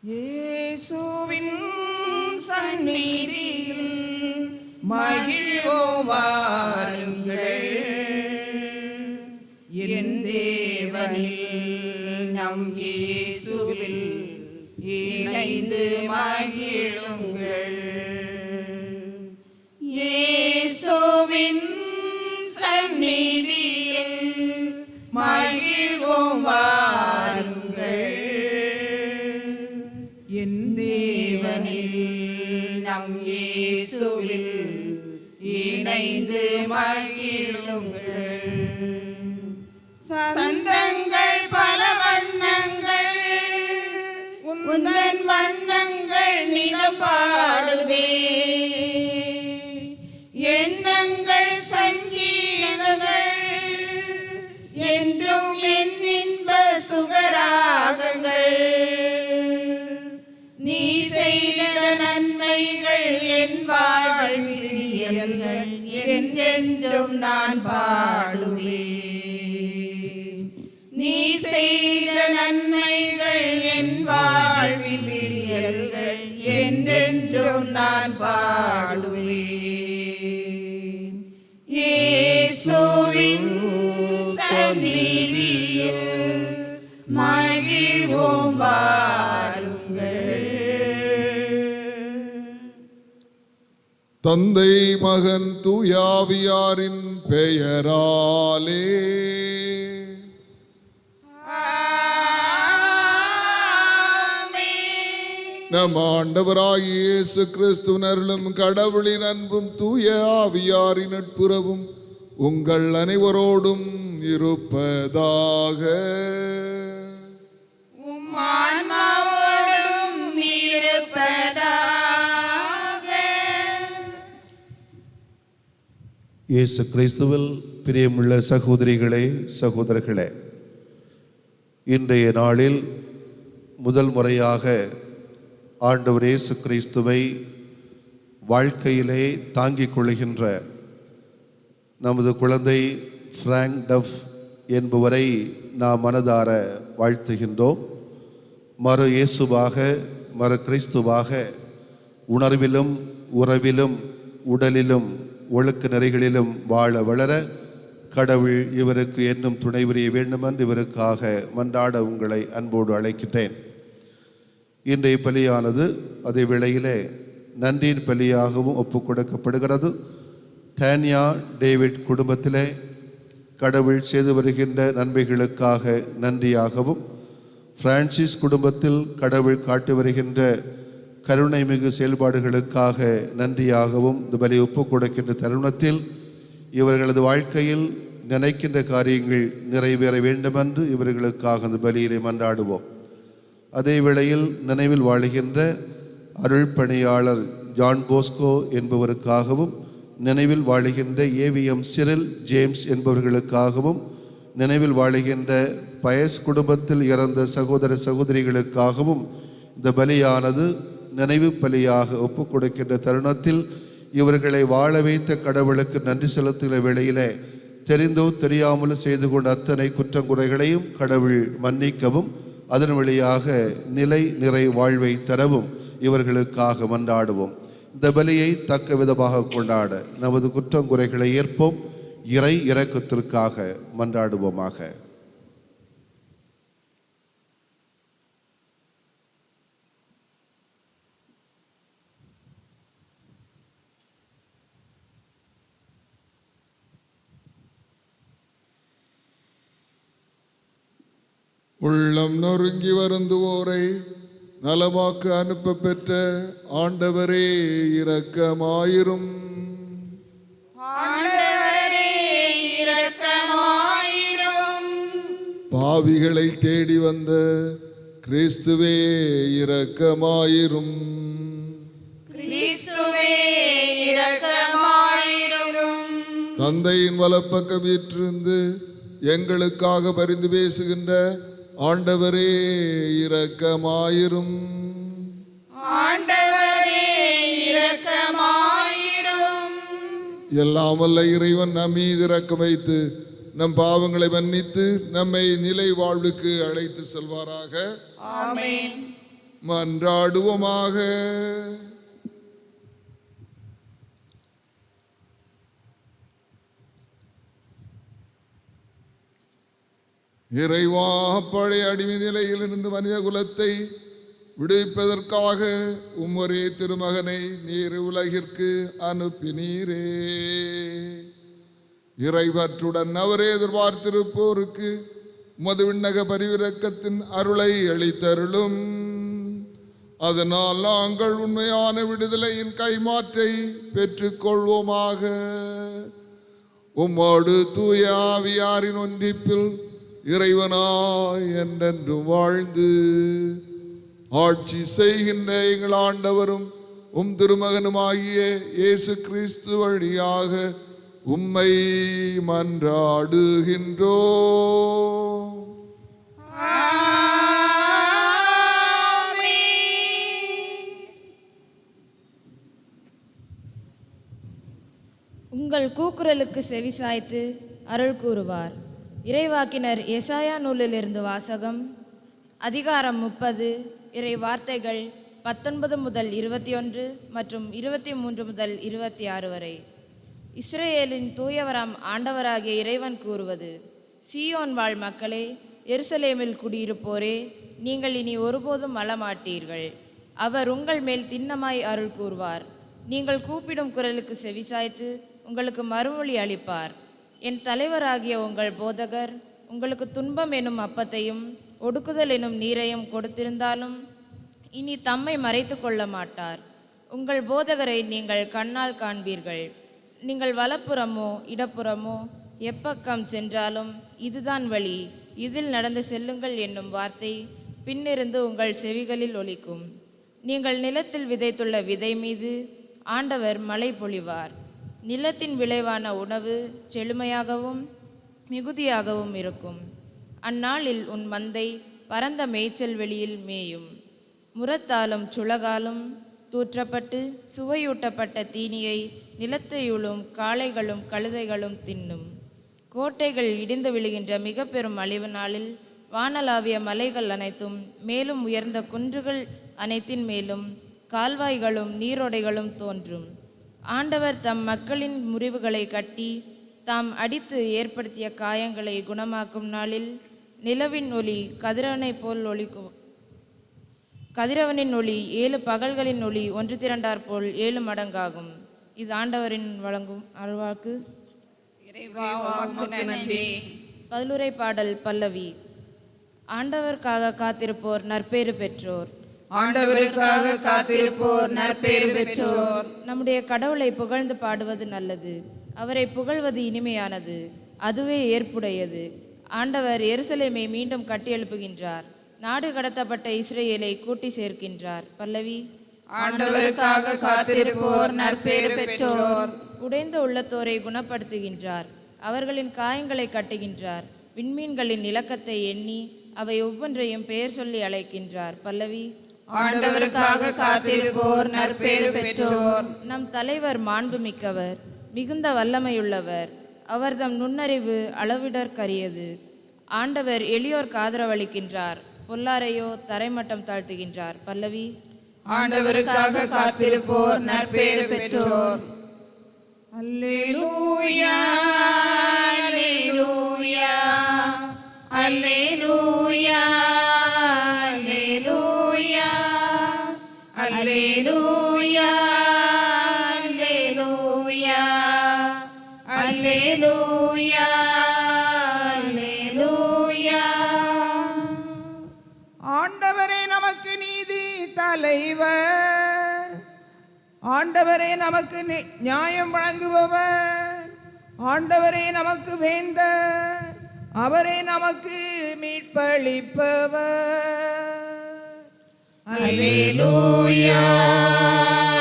இயேசுவின் சந்நிதியில் மகிழ்வோம் வாருங்கள், என் தேவனில் நம் இயேசுவில் இணைந்து மகிழுங்கள். இயேசுவின் சந்நிதியில் மகிழ்வோம் வாருங்கள், என் தேவனில் நம் இயேசுவில் இணைந்து மகிழுங்கள். சந்தங்கள் பல வண்ணங்கள் உந்தன் வண்ணங்கள் நிதம் பாடுதே, எண்ணங்கள் சங்கீதங்கள் என்றும் என் இன்ப சுகராகங்கள். நீ செய்த நன்மைகள் என் வாழ்வியல்கள் என்றென்றும் நான் பாடுவேன். நீ செய்த நன்மைகள் என் வாழ்வில் விடியல்கள் என்றென்றும் நான் பாடுவேன். இயேசுவின் சந்நிதியில் மகிழ்வோம் வாருங்கள். தந்தை மகன் தூயாவியாரின் பெயராலே நம் ஆண்டவராகிய இயேசு கிறிஸ்துவின் அருளும் கடவுளின் அன்பும் தூய ஆவியாரின் நட்புறவும் உங்கள் அனைவரோடும் இருப்பதாக. ஆன்மாவோடும் இருப்பதாக. இயேசு கிறிஸ்துவில் பிரியமுள்ள சகோதரிகளே, சகோதரர்களே, இன்றைய நாளில் முதல் முறையாக ஆண்டவர் இயேசு கிறிஸ்துவை வாழ்க்கையிலே தாங்கிக் கொள்கின்ற நமது குழந்தை பிராங்க் டஃப் என்பவரை நாம் மனதார வாழ்த்துகின்றோம். மறு இயேசுவாக, மறு கிறிஸ்துவாக உணர்விலும் உறவிலும் உடலிலும் ஒழுக்க நெறிகளிலும் வாழ வளர கடவுள் இவருக்கு என்னும் துணை புரிய வேண்டுமென்று இவருக்காக மன்றாட உங்களை அன்போடு அழைக்கின்றேன். இன்றைய பலியானது அதே வேளையிலே நன்றியின் பலியாகவும் ஒப்புக் கொடுக்கப்படுகிறது. தானியா டேவிட் குடும்பத்திலே கடவுள் செய்து வருகின்ற நன்மைகளுக்காக நன்றியாகவும், பிரான்சிஸ் குடும்பத்தில் கடவுள் காட்டி வருகின்ற கருணை மிகு செயல்பாடுகளுக்காக நன்றியாகவும் இந்த பலி ஒப்புக் கொடுக்கின்ற தருணத்தில் இவர்களது வாழ்க்கையில் நினைக்கின்ற காரியங்கள் நிறைவேற வேண்டுமென்று இவர்களுக்காக இந்த பலியிலே மன்றாடுவோம். அதே வேளையில் நினைவில் வாழுகின்ற அருள் பணியாளர் ஜான் போஸ்கோ என்பவருக்காகவும், நினைவில் வாழுகின்ற ஏவிஎம் சிரில் ஜேம்ஸ் என்பவர்களுக்காகவும், நினைவில் வாழுகின்ற பயஸ் குடும்பத்தில் இறந்த சகோதர சகோதரிகளுக்காகவும் இந்த பலியானது நினைவு பலியாக ஒப்புக் கொடுக்கின்ற தருணத்தில் இவர்களை வாழ வைத்த கடவுளுக்கு நன்றி செலுத்துகிற வேளையிலே தெரிந்தோ தெரியாமலோ செய்து கொண்ட அத்தனை குற்றங்குறைகளையும் கடவுள் மன்னிக்கவும், அதன் வழியாக நிலை நிறை வாழ்வை தரவும் இவர்களுக்காக மன்றாடுவோம். இந்த பலியை தக்க விதமாக கொண்டாட நமது குற்றங்குறைகளை ஏற்போம். இறை இரக்கத்திற்காக மன்றாடுவோமாக. உள்ளம் நொறுங்கி வருந்துவோரை நலமாக்க அனுப்ப பெற்ற ஆண்டவரே இரக்கமாயிரும். ஆண்டவரே இரக்கமாயிரும். பாவிகளை தேடி வந்த கிறிஸ்துவே இரக்கமாயிரும். கிறிஸ்துவே இரக்கமாயிரும். தந்தையின் வலப்பக்கம் வீற்றிருந்து எங்களுக்காக பரிந்து பேசுகின்ற ஆண்டவரே இரக்கமாயிரும். ஆண்டவரே இரக்கமாயிரும். எல்லாம் வல்ல இறைவன் நம் மீது இரக்கம் வைத்து நம் பாவங்களை மன்னித்து நம்மை நிலை வாழ்வுக்கு அழைத்து செல்வாராக. ஆமென். மன்றாடுவோமாக. இறைவா, பழைய அடிமை நிலையிலிருந்து மனித குலத்தை விடுவிப்பதற்காக உம்முடைய திருமகனை நீர் உலகிற்கு அனுப்பினீரே. இறைவற்றுடன் அவரே எதிர்பார்த்திருப்போருக்கு உமது விண்ணக பரிவிரக்கத்தின் அருளை அளித்தருளும். அதனால் நாங்கள் உண்மையான விடுதலையின் கைமாற்றை பெற்றுக்கொள்வோமாக. உம்மோடு தூய ஆவியாரின் ஒன்றிப்பில் இறைவனாய் என்றென்றும் வாழ்ந்து ஆட்சி செய்கின்ற எங்கள் ஆண்டவரும் உம் திருமகனுமாகிய இயேசு கிறிஸ்து வழியாக உம்மை மன்றாடுகின்றோம். உங்கள் கூக்குரலுக்கு செவிசாய்த்து அருள் கூறுவார். இறைவாக்கினர் எசாயா நூலிலிருந்து வாசகம். அதிகாரம் 30. இறை வார்த்தைகள் 19 முதல் 21 மற்றும் 23 முதல் 26 வரை. இஸ்ரேலின் தூயவராம் ஆண்டவராகிய இறைவன் கூறுவது: சீயோன் வாழ் மக்களே, எருசலேமில் குடியிருப்போரே, நீங்கள் இனி ஒருபோதும் அழமாட்டீர்கள். அவர் உங்கள் மேல் திண்ணமாய் அருள் கூறுவார். நீங்கள் கூப்பிடும் குரலுக்கு செவிசாய்த்து உங்களுக்கு மறுமொழி அளிப்பார். என் தலைவராகிய உங்கள் போதகர் உங்களுக்கு துன்பம் எனும் அப்பத்தையும் ஒடுக்குதல் எனும் நீரையும் கொடுத்திருந்தாலும் இனி தம்மை மறைத்து கொள்ள மாட்டார். உங்கள் போதகரை நீங்கள் கண்ணால் காண்பீர்கள். நீங்கள் வலப்புறமோ இடப்புறமோ எப்பக்கம் சென்றாலும் இதுதான் வழி, இதில் நடந்து செல்லுங்கள் என்னும் வார்த்தை பின்னிருந்து உங்கள் செவிகளில் ஒலிக்கும். நீங்கள் நிலத்தில் விதைத்துள்ள விதை மீது ஆண்டவர் மழை பொழிவார். நிலத்தின் விளைவான உணவு செழுமையாகவும் மிகுதியாகவும் இருக்கும். அந்நாளில் உன் மந்தை பரந்த மேய்ச்சல் வெளியில் மேயும். முரத்தாலும் சுளகாலும் தூற்றப்பட்டு சுவையூட்டப்பட்ட தீனியை நிலத்தையுளும் காளைகளும் கழுதைகளும் தின்னும். கோட்டைகள் இடிந்து விழுகின்ற மிக பெரும் அழிவு நாளில் வானளாவிய மலைகள் அனைத்தும் மேலும் உயர்ந்த குன்றுகள் அனைத்தின் மேலும் கால்வாய்களும் நீரோடைகளும் தோன்றும். ஆண்டவர் தம் மக்களின் முறிவுகளை கட்டி தாம் அடித்து ஏற்படுத்திய காயங்களை குணமாக்கும் நாளில் நிலவின் ஒளி கதிரவனைப் போல் ஒளிக்கும். கதிரவனின் ஒளி 7 பகல்களின் ஒளி ஒன்று திரண்டார் போல் 7 மடங்காகும். இது ஆண்டவரின் வழங்கும் அருள்வாக்கு. பதிலுரை பாடல் பல்லவி. ஆண்டவருக்காக காத்திருப்போர் நற்பேறு பெற்றோர். ஆண்டவருக்காக காத்திருப்போர் நற்பேறு பெற்றோர். நம்முடைய கடவுளை புகழ்ந்து பாடுவது நல்லது. அவரை புகழ்வது இனிமையானது, அதுவே ஏற்புடையது. ஆண்டவர் எருசலேமை மீண்டும் கட்டியெழுப்புகின்றார். நாடு கடத்தப்பட்ட இஸ்ரேலை கூட்டி சேர்க்கின்றார். பல்லவி. ஆண்டவருக்காக காத்திருப்போர் நற்பேறு பெற்றோர். உடைந்த உள்ளத்தோரை குணப்படுத்துகின்றார். அவர்களின் காயங்களை கட்டுகின்றார். விண்மீன்களின் இலக்கத்தை எண்ணி அவை ஒவ்வொன்றையும் பெயர் சொல்லி அழைக்கின்றார். பல்லவி. ஆண்டவருக்காக காத்திருப்போர் நற்பேறு பெற்றோர். நம் தலைவர் மாண்புமிக்கவர், மிகுந்த வல்லமையுள்ளவர். அவர்தம் நுண்ணறிவு அளவிடற்கரியது. ஆண்டவர் எளியோர்க்கு ஆதரவளிக்கின்றார், பொல்லாரையோ தரைமட்டம் தாழ்த்துகின்றார். பல்லவி. ஆண்டவருக்காக காத்திருப்போர் நற்பேறு பெற்றோர். அல்லேலூயா அல்லேலூயா அல்லேலூயா அல்லேலூயா அல்லேலூயா அல்லேலூயா அல்லேலூயா அல்லேலூயா. ஆண்டவரே நமக்கு நீதி தலைவர். ஆண்டவரே நமக்கு நியாயம் வழங்குபவர். ஆண்டவரே நமக்கு வேந்தர். அவரே நமக்கு மீட்பளிப்பவர். அல்லேலூயா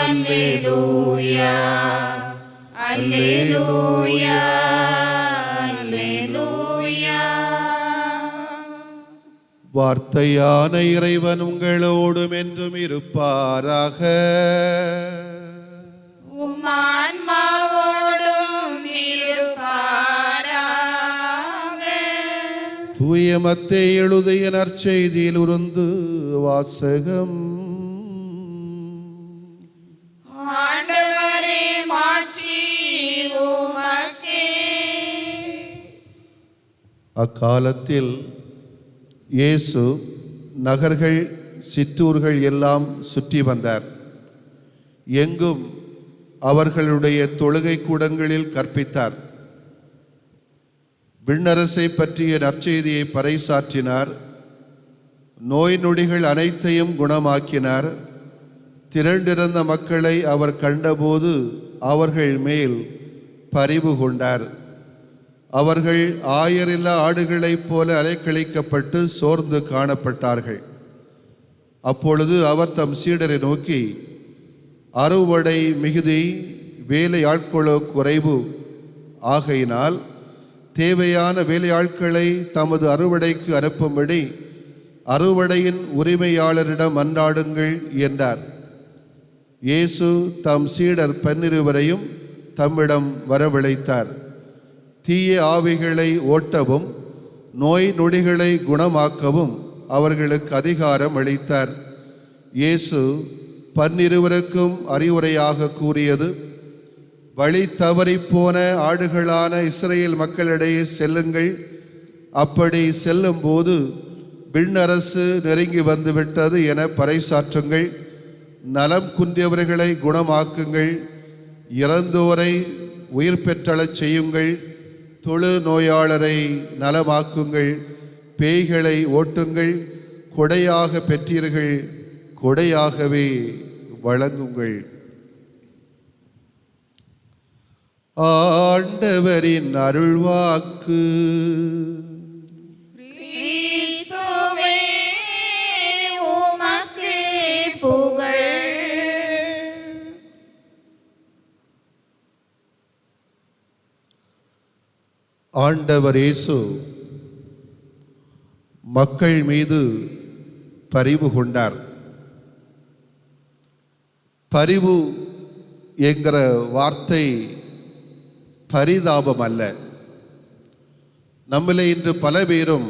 அல்லேலூயா அல்லேலூயா அல்லேலூயா. வார்த்தையான இறைவன் உங்களோடும் என்றும் இருப்பாராக. உம்மான்மாவோடும் இருப்பாராக. தூய மத்தேயு எழுதிய நற்செய்தியில் இருந்து வாசகம். அக்காலத்தில் இயேசு நகர்கள் சிற்றூர்கள் எல்லாம் சுற்றி வந்தார். எங்கும் அவர்களுடைய தொழுகை கூடங்களில் கற்பித்தார். விண்ணரசை பற்றிய நற்செய்தியை பறைசாற்றினார். நோய் நொடிகள் அனைத்தையும் குணமாக்கினார். திரண்டிருந்த மக்களை அவர் கண்டபோது அவர்கள் மேல் பரிவு கொண்டார். அவர்கள் ஆயரில்லா ஆடுகளைப் போல அலைக்கழிக்கப்பட்டு சோர்ந்து காணப்பட்டார்கள். அப்பொழுது அவர் தம் சீடரை நோக்கி, அறுவடை மிகுதி, வேலையாட்களோ குறைவு. ஆகையினால் தேவையான வேலையாட்களை தமது அறுவடைக்கு அனுப்பும்படி அறுவடையின் உரிமையாளரிடம் மன்றாடுங்கள் என்றார். இயேசு தம் சீடர் 12 தம்மிடம் வரவழைத்தார். தீய ஆவிகளை ஓட்டவும் நோய் நொடிகளை குணமாக்கவும் அவர்களுக்கு அதிகாரம் அளித்தார். இயேசு 12 அறிவுரையாக கூறியது, வழி தவறிப்போன ஆடுகளான இஸ்ரேல் மக்களிடையே செல்லுங்கள். அப்படி செல்லும்போது விண்ணரசு நெருங்கி வந்துவிட்டது என பறைசாற்றுங்கள். நலம் குன்றியவர்களை குணமாக்குங்கள். இறந்தோரை உயிர் பெற்றளச் செய்யுங்கள். தொழு நோயாளரை நலமாக்குங்கள். பேய்களை ஓட்டுங்கள். கொடையாக பெற்றீர்கள், கொடையாகவே வழங்குங்கள். ஆண்டவரின் அருள்வாக்கு. கிறிஸ்துவே உமக்கு புகழ். ஆண்டவர் இயேசு மக்கள் மீது பரிவு கொண்டார். பரிவு என்கிற வார்த்தை பரிதாபம் அல்ல. நம்மளே இன்று பல பேரும்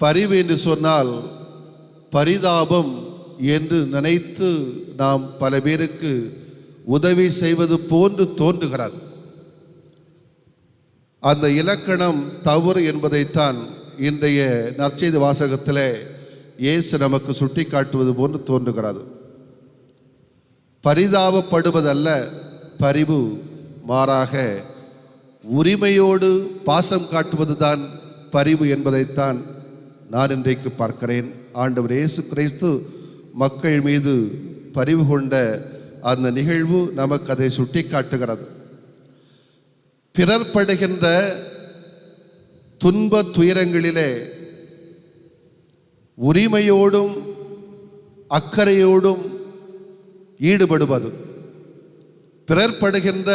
பரிவு என்று சொன்னால் பரிதாபம் என்று நினைத்து நாம் பல பேருக்கு உதவி செய்வது போன்று தோன்றுகிறது. அந்த இலக்கணம் தவறு என்பதைத்தான் இன்றைய நற்செய்தி வாசகத்தில் இயேசு நமக்கு சுட்டி காட்டுவது போன்று தோன்றுகிறது. பரிதாபப்படுவதல்ல பரிவு, மாறாக உரிமையோடு பாசம் காட்டுவதுதான் பரிவு என்பதைத்தான் நான் இன்றைக்கு பார்க்கிறேன். ஆண்டவர் இயேசு கிறிஸ்து மக்கள் மீது பரிவு கொண்ட அந்த நிகழ்வு நமக்கு அதை சுட்டி காட்டுகிறது. பிறர் படுகின்ற துன்ப துயரங்களிலே உரிமையோடும் அக்கறையோடும் ஈடுபடுவது, பிறர் படுகின்ற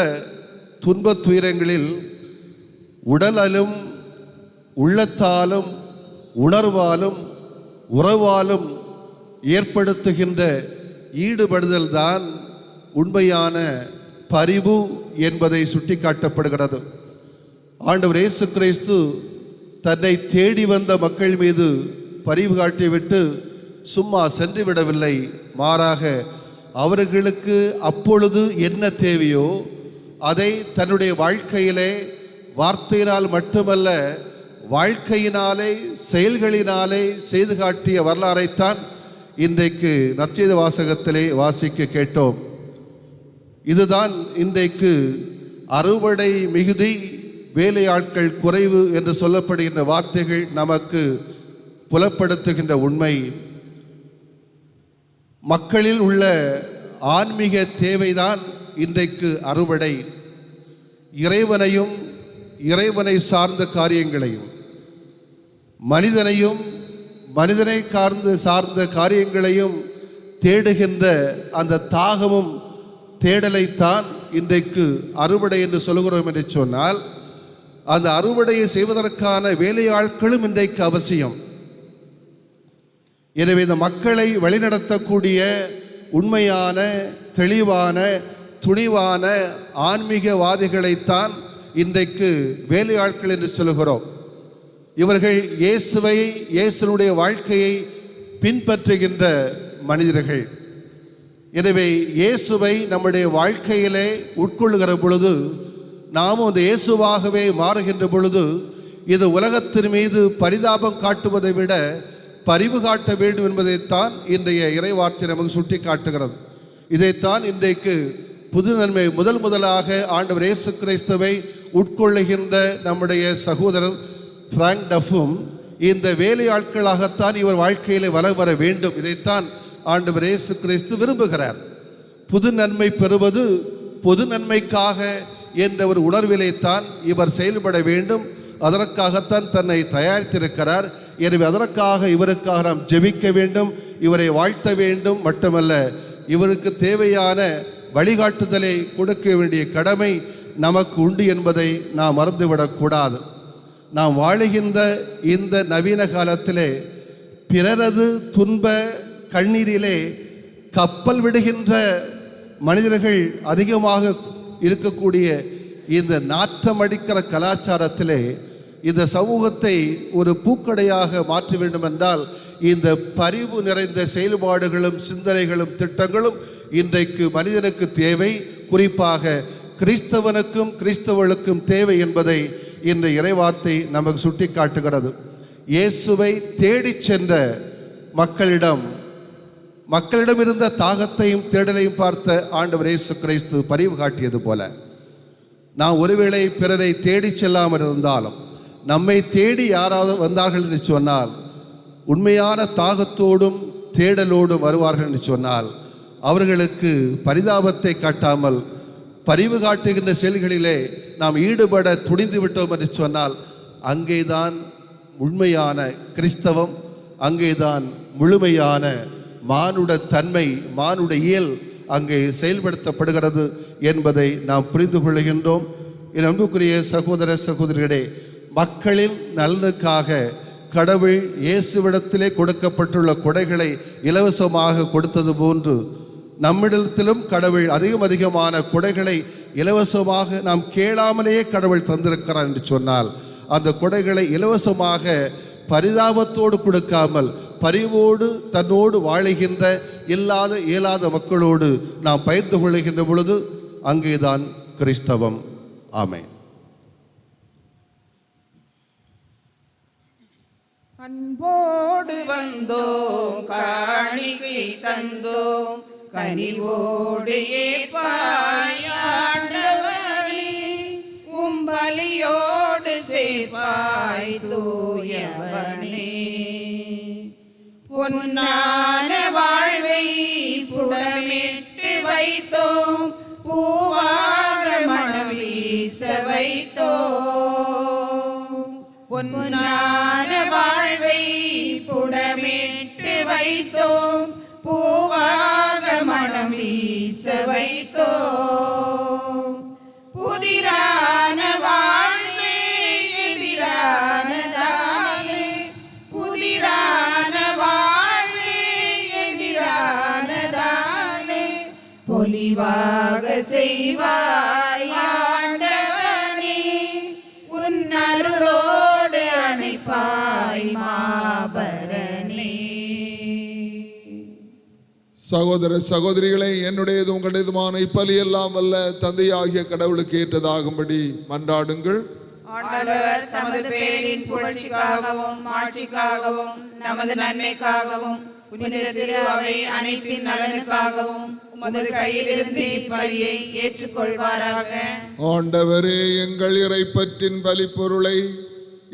துன்ப துயரங்களில் உடலாலும் உள்ளத்தாலும் உணர்வாலும் உறவாலும் ஏற்படுத்துகின்ற ஈடுபடுதல் தான் உண்மையான பரிவு என்பதை சுட்டி காட்டப்படுகிறது. ஆண்டவர் இயேசு கிறிஸ்து தன்னை தேடி வந்த மக்கள் மீது பரிவு காட்டிவிட்டு சும்மா சென்று விடவில்லை. மாறாக அவர்களுக்கு அப்பொழுது என்ன தேவையோ அதை தன்னுடைய வாழ்க்கையிலே வார்த்தையினால் மட்டுமல்ல, வாழ்க்கையினாலே செயல்களினாலே செய்து காட்டிய வரலாறைத்தான் இன்றைக்கு நற்செய்தி வாசகத்திலே வாசிக்க கேட்டோம். இதுதான் இன்றைக்கு அறுவடை மிகுதி, வேலையாட்கள் குறைவு என்று சொல்லப்படுகின்ற வார்த்தைகள் நமக்கு புலப்படுத்துகின்ற உண்மை. மக்களில் உள்ள ஆன்மீக தேவைதான் இன்றைக்கு அறுவடை. இறைவனையும் இறைவனை சார்ந்த காரியங்களையும் மனிதனையும் மனிதனை சார்ந்த காரியங்களையும் தேடுகின்ற அந்த தாகமும் தேடலைத்தான் இன்றைக்கு அறுவடை என்று சொல்கிறோம் என்று சொன்னால், அந்த அறுவடையை செய்வதற்கான வேலையாட்களும் இன்றைக்கு அவசியம். எனவே இந்த மக்களை வழிநடத்தக்கூடிய உண்மையான தெளிவான துணிவான ஆன்மீகவாதிகளைத்தான் இன்றைக்கு வேலையாட்கள் என்று சொல்கிறோம். இவர்கள் இயேசுனுடைய வாழ்க்கையை பின்பற்றுகின்ற மனிதர்கள். எனவே இயேசுவை நம்முடைய வாழ்க்கையிலே உட்கொள்ளுகிற பொழுது, நாமும் அந்த இயேசுவாகவே மாறுகின்ற பொழுது, இது உலகத்தின் மீது பரிதாபம் காட்டுவதை விட பரிவு காட்ட வேண்டும் என்பதைத்தான் இன்றைய இறைவார்த்தை நமக்கு சுட்டி காட்டுகிறது. இதைத்தான் இன்றைக்கு புது நன்மை முதலாக ஆண்டவர் இயேசு கிறிஸ்துவை உட்கொள்ளுகின்ற நம்முடைய சகோதரர் பிராங்க் டஃபும் இந்த வேலையாட்களாகத்தான் இவர் வாழ்க்கையிலே வர வேண்டும். இதைத்தான் ஆண்டவர் இயேசு கிறிஸ்து விரும்புகிறார். புது நன்மை பெறுவது பொது நன்மைக்காக என்ற ஒரு உணர்விலைத்தான் இவர் செயல்பட வேண்டும். அதற்காகத்தான் தன்னை தயாரித்திருக்கிறார். எனவே அதற்காக இவருக்காக நாம் ஜெபிக்க வேண்டும், இவரை வாழ்த்த வேண்டும். மட்டுமல்ல, இவருக்கு தேவையான வழிகாட்டுதலை கொடுக்க வேண்டிய கடமை நமக்கு உண்டு என்பதை நாம் மறந்துவிடக்கூடாது. நாம் வாழுகின்ற இந்த நவீன காலத்திலே பிறரது துன்ப கண்ணீரிலே கப்பல் விடுகின்ற மனிதர்கள் அதிகமாக இருக்கக்கூடிய இந்த நாற்றமடிக்கிற கலாச்சாரத்திலே இந்த சமூகத்தை ஒரு பூக்கடையாக மாற்ற வேண்டும் என்றால் இந்த பரிவு நிறைந்த செயல்பாடுகளும் சிந்தனைகளும் திட்டங்களும் இன்றைக்கு மனிதனுக்கு தேவை. குறிப்பாக கிறிஸ்தவனுக்கும் கிறிஸ்தவர்களுக்கும் தேவை என்பதை இந்த இறைவார்த்தை நமக்கு சுட்டி காட்டுகிறது. இயேசுவை தேடிச் சென்ற மக்களிடம் இருந்த தாகத்தையும் தேடலையும் பார்த்த ஆண்டவர் இயேசு கிறிஸ்து பரிவு காட்டியது போல நாம் ஒருவேளை பிறரை தேடி செல்லாமல் இருந்தாலும் நம்மை தேடி யாராவது வந்தார்கள் என்று சொன்னால், உண்மையான தாகத்தோடும் தேடலோடும் வருவார்கள் என்று சொன்னால், அவர்களுக்கு பரிதாபத்தை காட்டாமல் பரிவு காட்டுகின்ற செயல்களிலே நாம் ஈடுபட துணிந்து விட்டோம் என்று சொன்னால், அங்கேதான் உண்மையான கிறிஸ்தவம், அங்கேதான் முழுமையான மானுட தன்மை, மானுட இயல் அங்கே செயல்படுத்தப்படுகிறது என்பதை நாம் புரிந்து கொள்கின்றோம். என் அன்புக்குரிய சகோதர சகோதரிகளே, மக்களின் நலனுக்காக கடவுள் இயேசுவிடத்திலே கொடுக்கப்பட்டுள்ள கொடைகளை இலவசமாக கொடுத்தது போன்று நம்மிடத்திலும் கடவுள் அதிகமான கொடைகளை இலவசமாக நாம் கேளாமலேயே கடவுள் தந்திருக்கிறார் என்று சொன்னால், அந்த கொடைகளை இலவசமாக பரிதாபத்தோடு கொடுக்காமல் பரிவோடு தன்னோடு வாழுகின்ற இயலாத மக்களோடு நாம் பகிர்ந்து கொள்ளுகின்ற பொழுது அங்கேதான் கிறிஸ்தவம். ஆமென். அன்போடு வந்தோம், காணிக்கை தந்தோம், கனிவோடு ஏற்பாய் ஆண்டவரே, பலியோடு சேர்ப்பாய் தூயவனே. பொன்னான வாழ்வை புடமிட்டு வைத்தோம், பூவாக மணம் வீச வைத்தோம். பொன்னான வாழ்வை புடமிட்டு வைத்தோம், பூவாக மணம் வீச வைத்தோம். புதிரான வாழ்வே எதிரானதாலே, புதிரான வாழ்வே எதிரானதாலே, பொலிவாக செய்வாய் ஆண்டவனே, உன் அருளோடு அணைப்பாய் மாபரனே. சகோதர சகோதரிகளை, என்னுடையதும் உங்களுடையதுமான இப்பலியெல்லாம் வல்ல தந்தையாகிய கடவுளுக்கு ஏற்றதாகும்படி மன்றாடுங்கள். ஆண்டவர் தமது பேரின் புகழ்ச்சிக்காகவும் ஆட்சிக்காகவும் நமது நன்மைக்காகவும் புனித திரு அவை அனைத்தின் நலனுக்காகவும் உமது கையிலிருந்து இப்பலியை ஏற்றுக்கொள்வாராக. ஆண்டவரே, எங்கள் இறைப்பற்றின் பலிப்பொருளை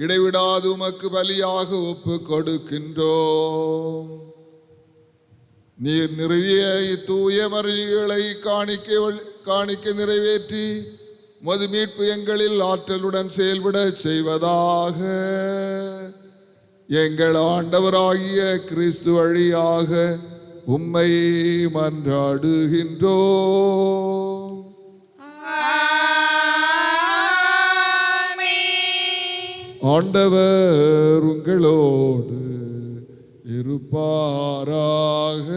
இடைவிடாது உமக்கு பலியாக ஒப்பு கொடுக்கின்றோம். நீர் நிறுவிய இத்தூய மறிகளை காணிக்க நிறைவேற்றி மது மீட்பு எங்களில் ஆற்றலுடன் செயல்பட செய்வதாக. எங்கள் ஆண்டவராகிய கிறிஸ்து வழியாக உம்மை மன்றாடுகின்றோம். ஆண்டவர் உங்களோடு இருப்பாராக.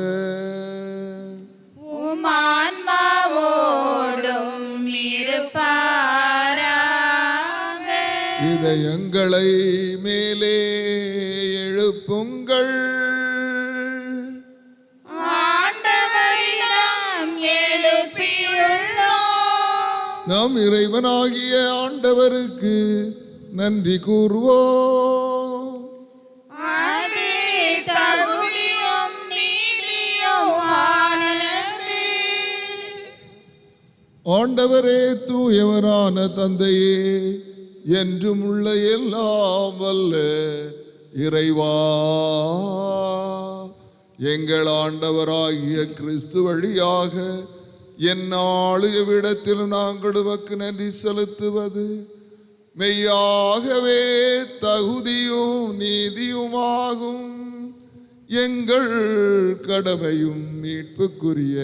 உம்மான்மாவோடும் இருப்பாராக. இதயங்களை மேலே எழுப்புங்கள். ஆண்டவரிடம் எழுப்பியுள்ளோம். நம் இறைவனாகிய ஆண்டவருக்கு நன்றி கூறுவோம். அதே தகுதியும் நீதியுமானது. ஆண்டவரே, தூயவரான தந்தையே, என்றும் உள்ள எல்லாம் வல்ல இறைவா, எங்கள் ஆண்டவராகிய கிறிஸ்து வழியாக எந்நாளு எவ்விடத்தில் நாங்கள் உமக்கு நன்றி செலுத்துவது மெய்யாகவே தகுதியும் நீதியுமாகும். எங்கள் கடமையும் மீட்புக்குரிய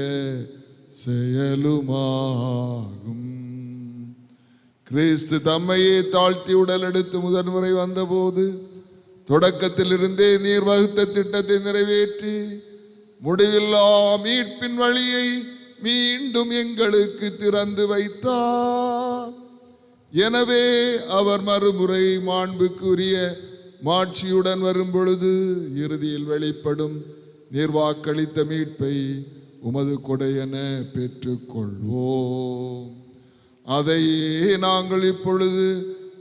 செயலுமாகும். கிறிஸ்து தம்மையே தாழ்த்தி உடல் எடுத்து முதன்முறை வந்தபோது தொடக்கத்திலிருந்தே நீர் வகுத்த திட்டத்தை நிறைவேற்றி முடிவில்லா மீட்பின் வழியை மீண்டும் எங்களுக்கு திறந்து வைத்தார். எனவே அவர் மறுமுறை மாண்புக்குரிய மாட்சியுடன் வரும் பொழுது இறுதியில் வெளிப்படும் நீர் வாக்களித்த மீட்பை உமது கொடையென பெற்றுக்கொள்வோம். அதையே நாங்கள் இப்பொழுது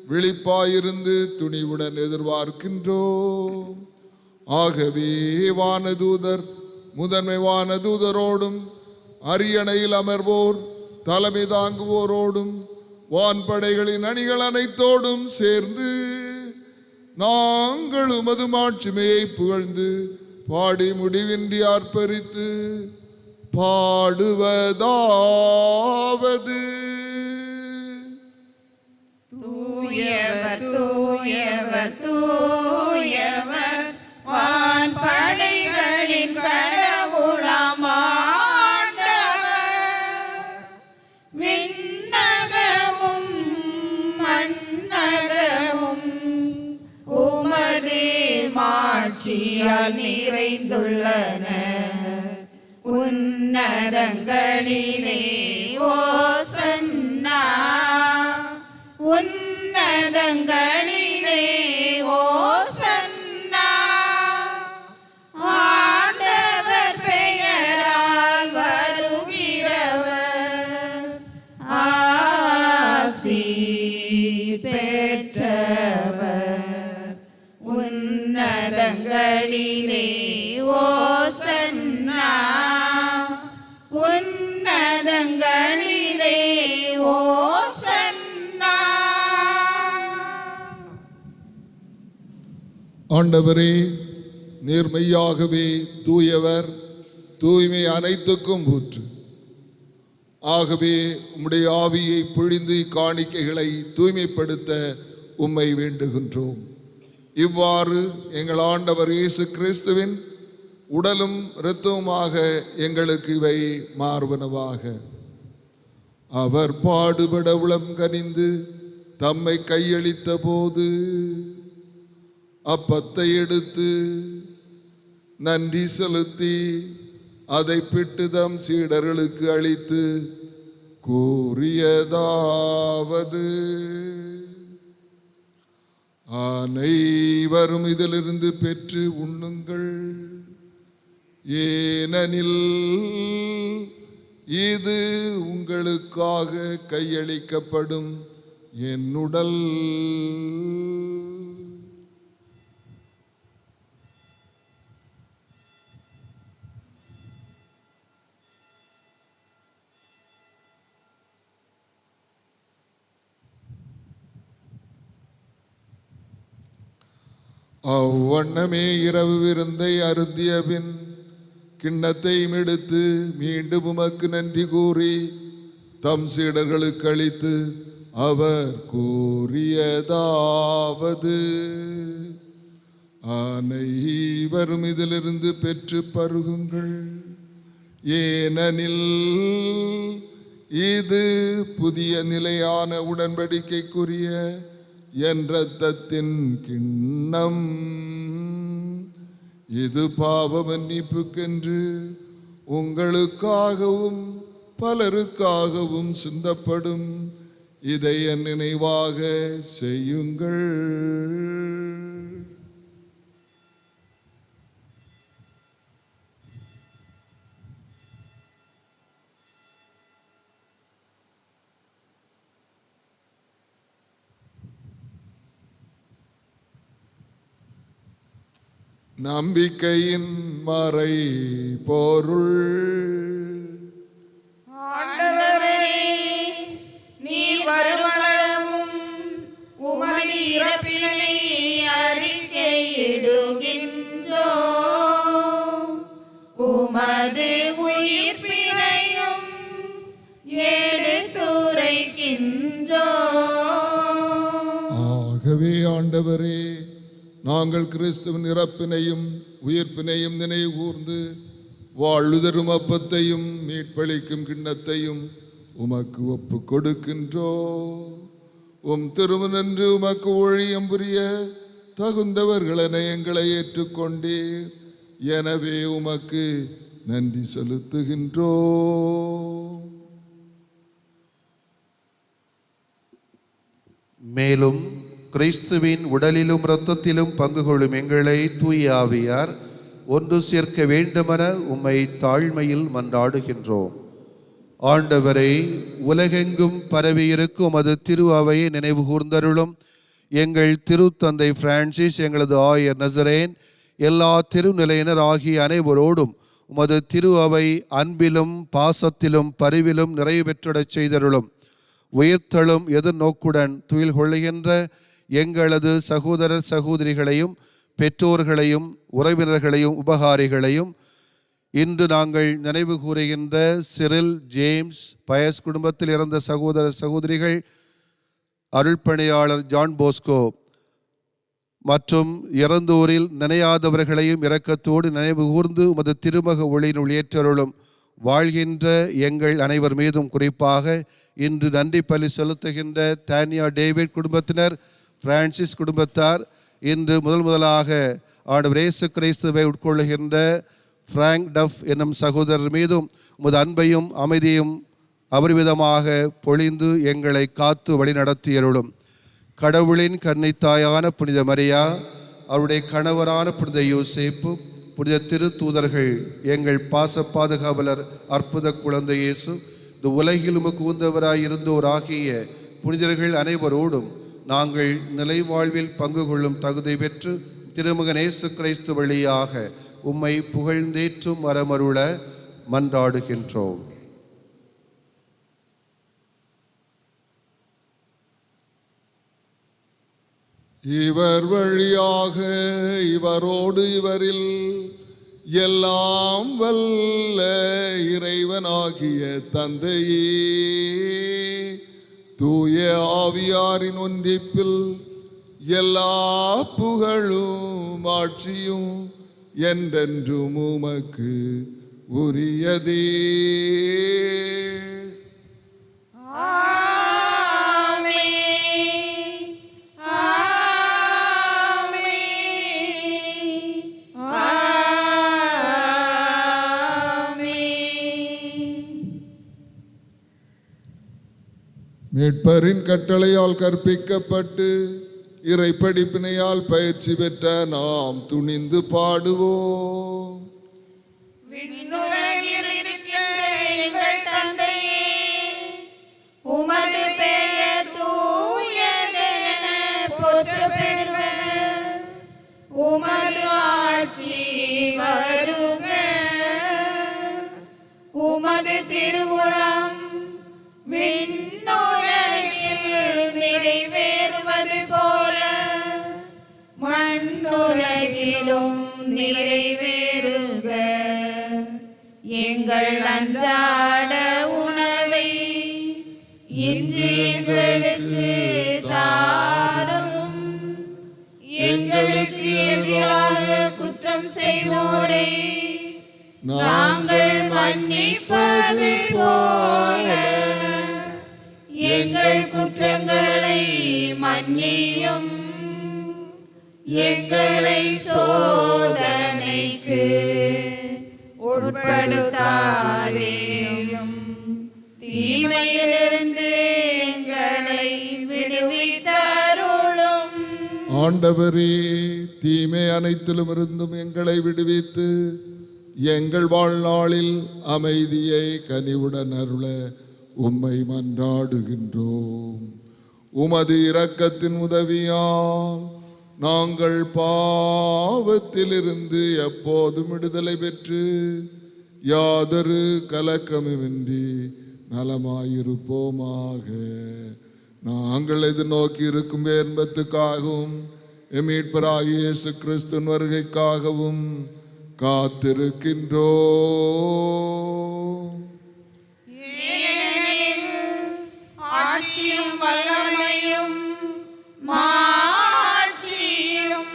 விழிப்பாயிருந்து துணிவுடன் எதிர்பார்க்கின்றோம். ஆகவே வானதூதர் முதன்மை வானதூதரோடும் அரியணையில் அமர்வோர் தலைமை தாங்குவோரோடும் வான்படைகளின் அணிகள் அனைத்தோடும் சேர்ந்து நாங்கள் உமது மாட்சிமையை புகழ்ந்து பாடி முடிவின்றி ஆர்ப்பரித்து பாடுவதாவது: தூயவர் தூயவர் தூயவர் வான்படைகளின் கடவுளாம் ஆண்டவர். விண்ணகமும் மண்ணகமும் உமது மாட்சியால் நிறைந்துள்ளன. உன்னதங்களிலே ஓசன்னா, உன்னதங்களிலே ஓசன்னா. ஆண்டவர் பெயரால் வருகிறவர் ஆசி பெற்றவர். உன்னதங்களிலே ஓசன்னா, உன்னதங்களிலே ஓசன்னா. ஆண்டவரே, நேர்மையாகவே தூயவர், தூய்மை அனைத்துக்கும் ஊற்று. ஆகவே உம்முடைய ஆவியை பொழிந்து காணிக்கைகளை தூய்மைப்படுத்த உம்மை வேண்டுகின்றோம். இவ்வாறு எங்கள் ஆண்டவர் இயேசு கிறிஸ்துவின் உடலும் இரத்தவுமாக எங்களுக்கு இவை மார்பனவாக. அவர் பாடுபட உளம் கனிந்து தம்மை கையளித்த போது அப்பத்தை எடுத்து நன்றி செலுத்தி அதை பிட்டு தம் சீடர்களுக்கு அளித்து கூறியதாவது: அனைவரும் இதிலிருந்து பெற்று உண்ணுங்கள், ஏனெனில் இது உங்களுக்காக கையளிக்கப்படும் என் உடல். அவ்வண்ணமே இரவு விருந்தை அருந்திய பின் கிண்ணத்தை எடுத்து மீண்டும் உமக்கு நன்றி கூறி தம் சீடர்களுக்கு அளித்து அவர் கூறியதாவது: அனைவரும் இதிலிருந்து பெற்று பருகுங்கள், ஏனெனில் இது புதிய நிலையான உடன்படிக்கைக்குரிய என் இரத்தத்தின் கிண்ணம். இது பாவ மன்னிப்புக்கென்று உங்களுக்காகவும் பலருக்காகவும் சிந்தப்படும். இதை என் நினைவாக செய்யுங்கள். நம்பிக்கையின் மறை பொருள். ஆண்டவரே, நீர் வருமளவும் உமது இறப்பினை அறிக்கையிடுகின்றோம், உமது உயிர்ப்பினையும் எடுத்துரைக்கின்றோம். ஆகவே ஆண்டவரே, நாங்கள் கிறிஸ்துவின் இறப்பினையும் உயிர்ப்பினையும் நினைவு கூர்ந்து வாழ்வுதரும் அப்பத்தையும் மீட்பளிக்கும் கிண்ணத்தையும் உமக்கு ஒப்பு கொடுக்கின்றோம். உம் திருமுனின்று உமக்கு ஊழியம் புரிய தகுந்தவர்களென எங்களை ஏற்றுக்கொண்டீர். எனவே உமக்கு நன்றி செலுத்துகின்றோம். மேலும் கிறிஸ்துவின் உடலிலும் இரத்தத்திலும் பங்கு கொள்ளும் எங்களை தூய ஆவியார் ஒன்று சேர்க்க வேண்டுமென உம்மை தாழ்மையில் மன்றாடுகின்றோம். ஆண்டவரை, உலகெங்கும் பரவியிருக்கும் உமது திரு அவையை நினைவு கூர்ந்தருளும். எங்கள் திருத்தந்தை பிரான்சிஸ், எங்களது ஆயர் நசரேன், எல்லா திருநிலையினர் ஆகிய அனைவரோடும் உமது திரு அவை அன்பிலும் பாசத்திலும் பரிவிலும் நிறைவு பெற்றிடச் செய்தருளும். உயிர்த்தெழும் எதிர்நோக்குடன் துயில் கொள்ளுகின்ற எங்களது சகோதரர் சகோதரிகளையும் பெற்றோர்களையும் உறவினர்களையும் உபகாரிகளையும் இன்று நாங்கள் நினைவு கூறுகின்ற சிரில், ஜேம்ஸ், பயஸ் குடும்பத்தில் இறந்த சகோதரர் சகோதரிகள், அருள்பணியாளர் ஜான் போஸ்கோ மற்றும் இறந்தோரில் நினையாதவர்களையும் இரக்கத்தோடு நினைவு கூர்ந்து உமது திருமக ஒளியினுள் ஏற்றருளும். வாழ்கின்ற எங்கள் அனைவர் மீதும் குறிப்பாக இன்று நன்றி பலி செலுத்துகின்ற தானியா டேவிட் குடும்பத்தினர், பிரான்சிஸ் குடும்பத்தார், இன்று முதலாக ஆண்டவர் இயேசு கிறிஸ்துவை உட்கொள்ளுகின்ற பிராங்க் டஃப் என்னும் சகோதரர் மீதும் உமது அன்பையும் அமைதியும் அபரிவிதமாக பொழிந்து எங்களை காத்து வழிநடத்தியருளும். கடவுளின் கன்னித்தாயான புனித மரியா, அவருடைய கணவரான புனித யோசேப்பு, புனித திருத்தூதர்கள், எங்கள் பாச பாதுகாவலர் அற்புத குழந்தை இயேசு, இந்த உலகில் உமக்கு உந்தவராயிருந்தோராகிய புனிதர்கள் அனைவரோடும் நாங்கள் நிலை வாழ்வில் பங்கு கொள்ளும் தகுதி பெற்று திருமகன் இயேசு கிறிஸ்து வழியாக உம்மை புகழ்ந்தேற்றும் வரமருள மன்றாடுகின்றோம். இவர் வழியாக இவரோடு இவரில் எல்லாம் வல்ல இறைவனாகிய தந்தையே, தூய ஆவியாரின் ஒன்றிப்பில் எல்லா புகழும் ஆட்சியும் என்றென்றும் உமக்கு உரியதே. மீட்பரின் கட்டளையால் கற்பிக்கப்பட்டு இறை படிப்பினையால் பயிற்சி பெற்ற நாம் துணிந்து பாடுவோம். விண்ணுலகில் இருக்கிற எங்கள் தந்தையே, உமது பெயர் தூயதென போற்றப் பெறுக. உமது ஆட்சி வருக. உமது திருவுளம் விண்ணுலகில் நிறைவேறுவது போல மண்ணுலகிலும் நிறைவேறுக. எங்கள் அன்றாட உணவை இன்று எங்களுக்கு தாரும். எங்களுக்கு எதிராக குற்றம் செய்வோரை நாங்கள் மன்னிப்பது போல எங்கள் குற்றங்களை மன்னியும். எங்களை சோதனைக்கு உட்படுத்தாதேயும், தீமையிலிருந்து எங்களை விடுவித்தருளும். ஆண்டவரே, தீமை அனைத்திலும் இருந்தும் எங்களை விடுவித்து எங்கள் வாழ்நாளில் அமைதியை கனிவுடன் அருள உம்மை மன்றாடுகின்றோம். உமது இரக்கத்தின் உதவியால் நாங்கள் பாவத்திலிருந்து எப்போதும் விடுதலை பெற்று யாதொரு கலக்கமுமின்றி நலமாயிருப்போமாக. நாங்கள் எதிர்நோக்கி இருக்கும் இன்பத்துக்காகவும் மீட்பராகிய இயேசு கிறிஸ்துவின் வருகைக்காகவும் காத்திருக்கின்றோம். ஆட்சியும் வல்லமையும் மாட்சியும்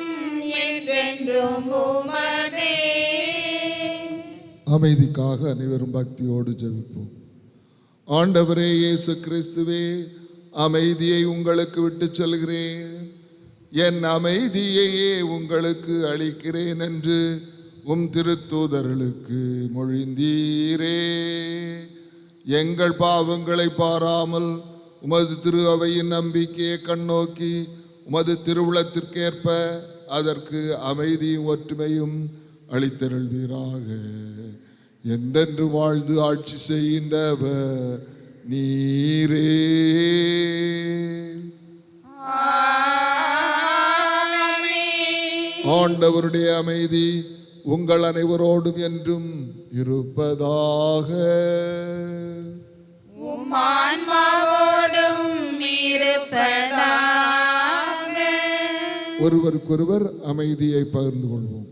என்றென்றும் உமதே. அமைதிக்காக அனைவரும் பக்தியோடு ஜெபிப்போம். ஆண்டவரே இயேசு கிறிஸ்துவே, அமைதியை உங்களுக்கு விட்டு செல்கிறேன், என் அமைதியையே உங்களுக்கு அளிக்கிறேன் என்று உம் திருத்தூதர்களுக்கு மொழிந்தீரே. எங்கள் பாவங்களை பாராமல் உமது திரு அவையின் நம்பிக்கையை கண்ணோக்கி உமது திருவுளத்திற்கேற்ப அதற்கு அமைதியும் ஒற்றுமையும் அளித்தருள்வீராக. என்றென்று வாழ்ந்து ஆட்சி செய்கின்றவர் நீரே. ஆண்டவருடைய அமைதி உங்கள் அனைவரோடும் என்றும் இருப்பதாக. உம் ஆன்மாவோடும் இருப்பதாக. ஒருவருக்கொருவர் அமைதியை பகிர்ந்து கொள்வோம்.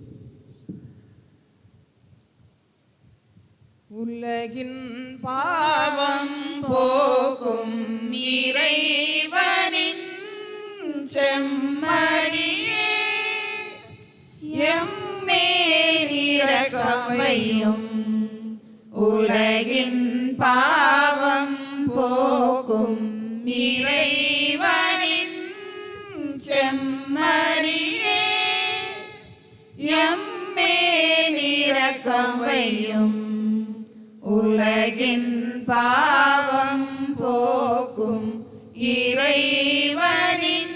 உலகின் பாவம் போக்கும் இறைவனின் செம்மறியே, எம்மேல் இரக்கமையும். உலகின் பாவம் போக்கும் இறைவனின் செம்மறியே, எம்மேல் இரக்கமையும். உலகின் பாவம் போக்கும் இறைவனின்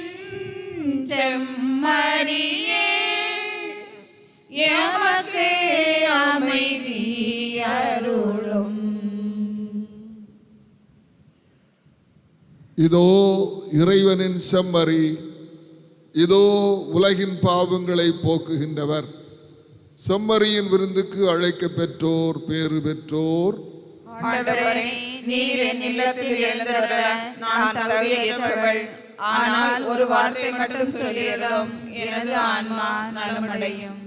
செம்மறியே, எமக்கு அமைதி அருளும். இதோ இறைவனின் செம்மறி, இதோ உலகின் பாவங்களை போக்குகின்றவர். செம்மறியின் விருந்துக்கு அழைக்க பெற்றோர் பேறு பெற்றோர். ஆண்டவரே, நீர் என் இல்லத்தில் எழுந்தருள நான் தகுதியற்றவள். ஆனால் ஒரு வார்த்தை மட்டும் சொல்லியதும் எனது ஆன்மா நலமடையும்.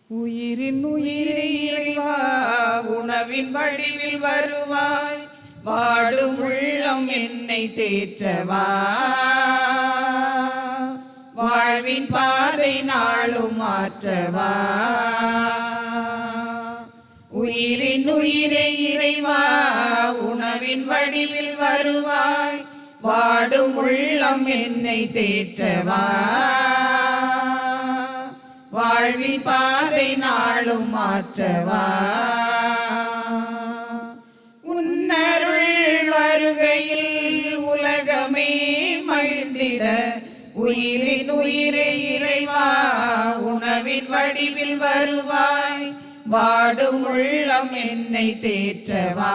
உயிரின் உயிரே இறைவா, உணவின் வடிவில் வருவாய். வாடும் உள்ளம் என்னை தேற்றவா, வாழ்வின் பாதை நாளும் மாற்றவா. உயிரின் உயிரே இறைவா, உணவின் வடிவில் வருவாய். வாடும் உள்ளம் என்னை தேற்றவா, வாழ்வின் பாதை நாளும் மாற்றவா. உன்னருள் வருகையில் உலகமே மகிழ்ந்திட, உயிரின் உயிரே இறைவா, உணவின் வடிவில் வருவாய். வாடும் உள்ளம் என்னை தேற்றவா,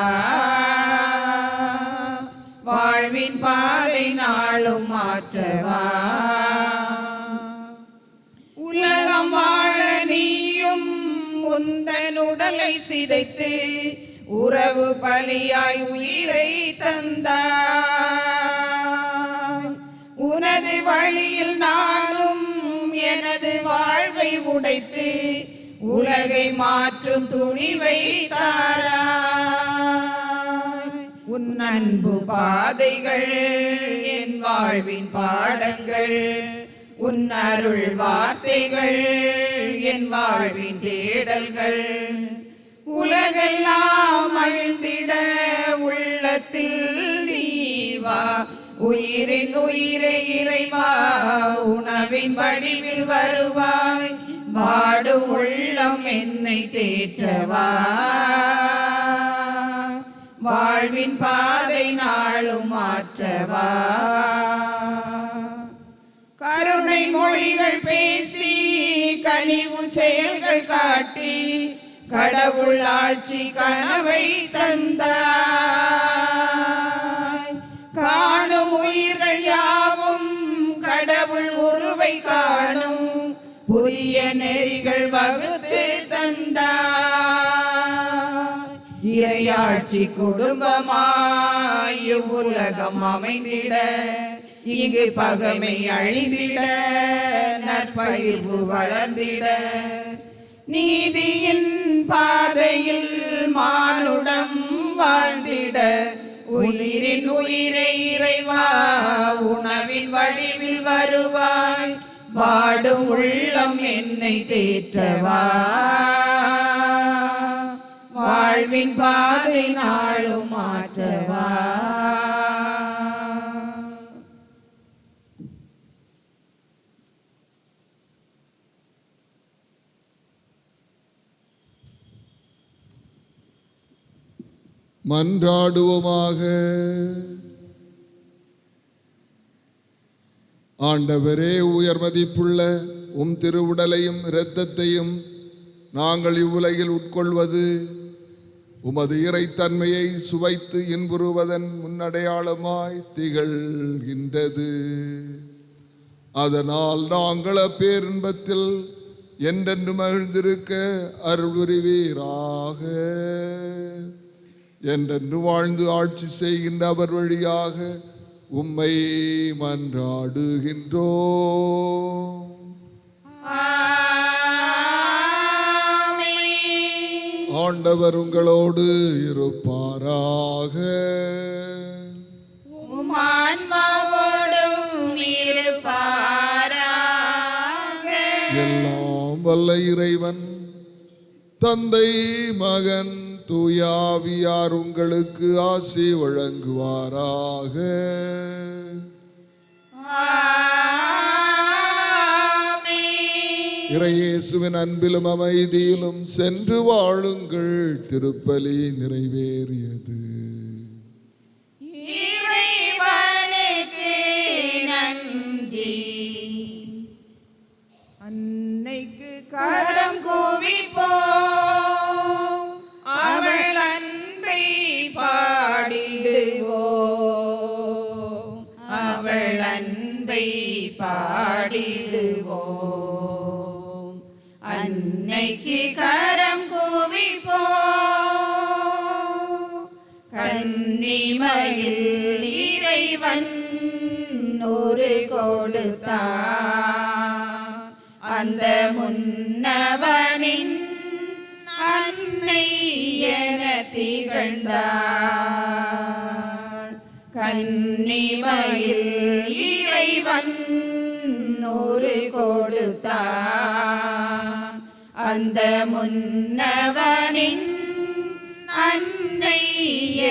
வாழ்வின் பாதை நாளும் மாற்றவா. உலகம் வாழ நீயும் உந்தன் உடலை சிதைத்து உறவு பலியாய் உயிரை தந்தாய். உனது வழியில் நானும் எனது வாழ்வை உடைத்து உலகை மாற்றும் துணிவை தாராய். உன் அன்பு பாதைகள் என் வாழ்வின் பாடங்கள், உன் அருள் வார்த்தைகள் என் வாழ்வின் தேடல்கள். உலகெல்லாம் மகிழ்ந்திட உள்ளத்தில் நீ வா. உயிரின் உயிரை இறைவா உணவின் வடிவில் வருவாய். வாடும் உள்ளம் என்னை தேற்றவா. வாழ்வின் பாதை நாளும் மாற்றவா. கருணை மொழிகள் பேசி கனிவு செயல்கள் காட்டி கடவுள் ஆட்சி கனவை தந்தாய். காணும் உயிர்கள் யாவும் கடவுள் உருவை காணும் புதிய நெறிகள் வகுத்து தந்தாய். இறையாட்சி குடும்பமாய் உலகம் அமைந்திட, இங்கு பகைமை அழிந்திட, நற்பயிர்வு வளர்ந்திட, நீதியின் பாதையில் மானுடம் வாழ்ந்திட, உயிரின் உயிரை இறைவா உணவின் வடிவில் வருவாய். வாடும் உள்ளம் என்னை தேற்றவா. வாழ்வின் பாதை நாளும் மாற்றவா. மன்றாடுவோமாக. ஆண்டவரே, உயர் மதிப்புள்ள உம் திருவுடலையும் இரத்தத்தையும் நாங்கள் இவ்வுலகில் உட்கொள்வது உமது இறைத்தன்மையை சுவைத்து இன்புறுவதன் முன்னடையாளமாய் திகழ்கின்றது. அதனால் நாங்கள் அப்பேரின்பத்தில் என்றென்று மகிழ்ந்திருக்க அருள் புரிவீராக. என்றென்று வாழ்ந்து ஆட்சி செய்கின்ற அவர் வழியாக உம்மை மன்றாடுகின்றோம். ஆண்டவர் உங்களோடு இருப்பாராக. உம் ஆன்மாவோடும் இருப்பாராக. எல்லாம் வல்ல இறைவன் தந்தை, மகன், தூயாவியார் உங்களுக்கு ஆசி வழங்குவாராக. இறையேசுவின் அன்பிலும் அமைதியிலும் சென்று வாழுங்கள். திருப்பலி நிறைவேறியது. இறைவனுக்கு நன்றி. அன்னைக்கு கரம் குவிப்போம், அவள் அன்பை பாடிடுவோம், அவள் அன்பை பாடிடுவோம். அன்னைக்கு கரம் குவிப்போம். கன்னிமையில் இறைவன் ஒரு கொடுத்தான், அந்த முன்னவனின் அன்னை என திகழ்ந்தாள். கன்னிமையில் இறைவன் ஒரு கொடுத்தான், அந்த முன்னவனின் அன்னை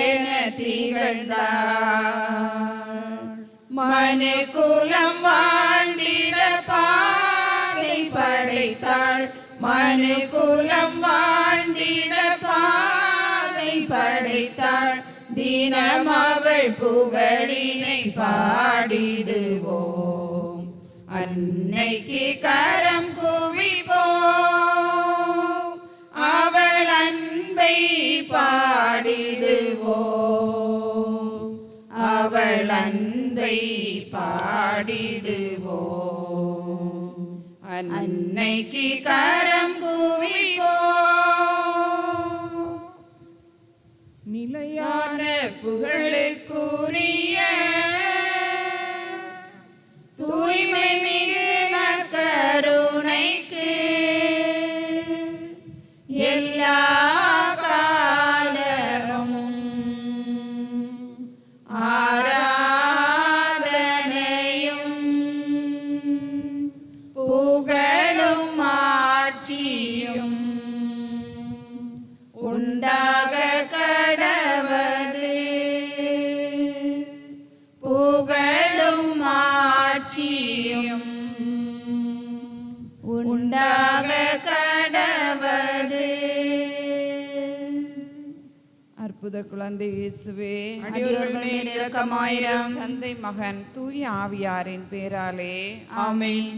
என திகழ்ந்தாள். மனு குலம் வாழ்ந்திட பாதை படைத்தாள், மனு குலம் வாழ்ந்திட பாதை படைத்தாள். தினம் அவள் புகழினை பாடிடுவோம், அன்னைக்கு கரம் குவிப்போம், அவள் அன்பை பாடிடுவோம், அவள் அன்பை பாடிடுவோம். அன்னைக்கு கரம் குவிப்போம். நிலையான புகழுக்குரிய தூய்மை மிகு நற்கருணைக்கு எல்லா காலமும் ஆராதனையும் புகழும் ஆட்சியும் உண்டாக கடவது. புகழும் ஆட்சியும் உண்டாக கடவது. அற்புத குழந்தை இயேசுவே, அடியோர்கள் மேல் இரக்கமாயிரம். தந்தை மகன் தூய ஆவியாரின் பேராலே ஆமென்.